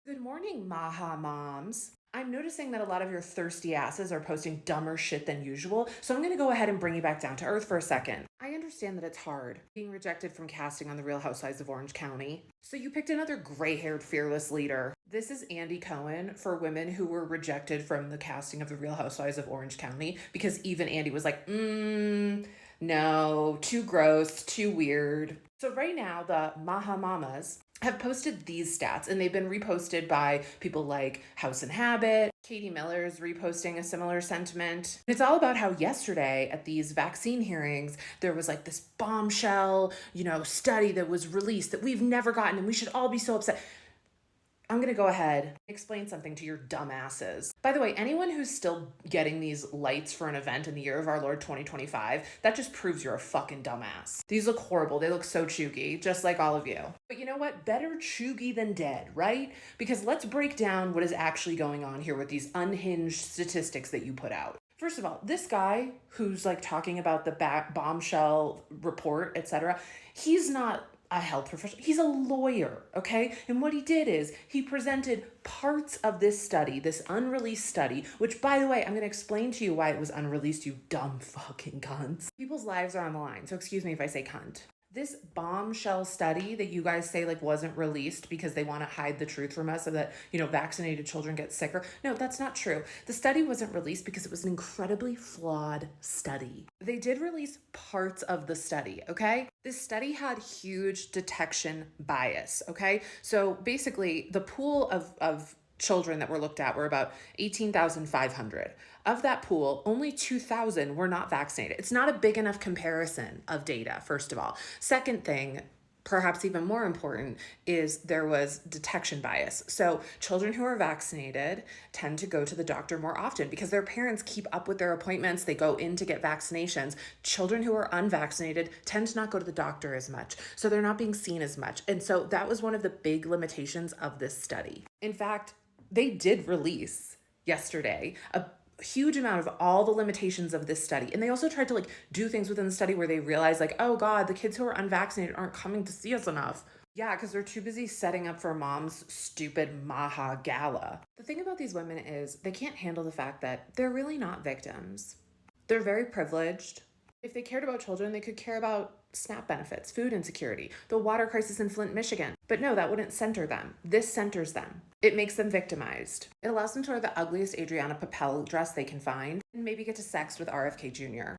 Good morning, Maha moms. I'm noticing that a lot of your thirsty asses are posting dumber shit than usual, so I'm gonna go ahead and bring you back down to earth for a second. I understand that it's hard being rejected from casting on The Real Housewives of Orange County. So you picked another gray haired, fearless leader. This is Andy Cohen for women who were rejected from the casting of The Real Housewives of Orange County because even Andy was like, no, too gross, too weird. So right now, the Maha Mamas have posted these stats and they've been reposted by people like House and Habit. Katie Miller is reposting a similar sentiment. It's all about how yesterday at these vaccine hearings, there was like this bombshell, study that was released that we've never gotten and we should all be so upset. I'm going to go ahead and explain something to your dumbasses. By the way, anyone who's still getting these lights for an event in the year of our Lord 2025, that just proves you're a fucking dumbass. These look horrible. They look so chuggy, just like all of you. But you know what? Better chuggy than dead, right? Because let's break down what is actually going on here with these unhinged statistics that you put out. First of all, this guy who's like talking about the bombshell report, etc., he's not a health professional. He's a lawyer, okay? And what he did is he presented parts of this study, this unreleased study, which, by the way, I'm going to explain to you why it was unreleased, you dumb fucking cunts. People's lives are on the line, so excuse me if I say cunt. This bombshell study that you guys say like wasn't released because they want to hide the truth from us so that, vaccinated children get sicker. No, that's not true. The study wasn't released because it was an incredibly flawed study. They did release parts of the study, okay? This study had huge detection bias, okay? So basically the pool of children that were looked at were about 18,500. Of that pool, only 2,000 were not vaccinated. It's not a big enough comparison of data, first of all. Second thing, perhaps even more important, is there was detection bias. So children who are vaccinated tend to go to the doctor more often because their parents keep up with their appointments. They go in to get vaccinations. Children who are unvaccinated tend to not go to the doctor as much. So they're not being seen as much. And so that was one of the big limitations of this study. In fact, they did release yesterday a huge amount of all the limitations of this study. And they also tried to do things within the study where they realized oh God, the kids who are unvaccinated aren't coming to see us enough. Yeah, because they're too busy setting up for mom's stupid maha gala. The thing about these women is they can't handle the fact that they're really not victims. They're very privileged. If they cared about children, they could care about SNAP benefits, food insecurity, the water crisis in Flint, Michigan. But no, that wouldn't center them. This centers them. It makes them victimized. It allows them to wear the ugliest Adriana Papel dress they can find and maybe get to sex with RFK Jr.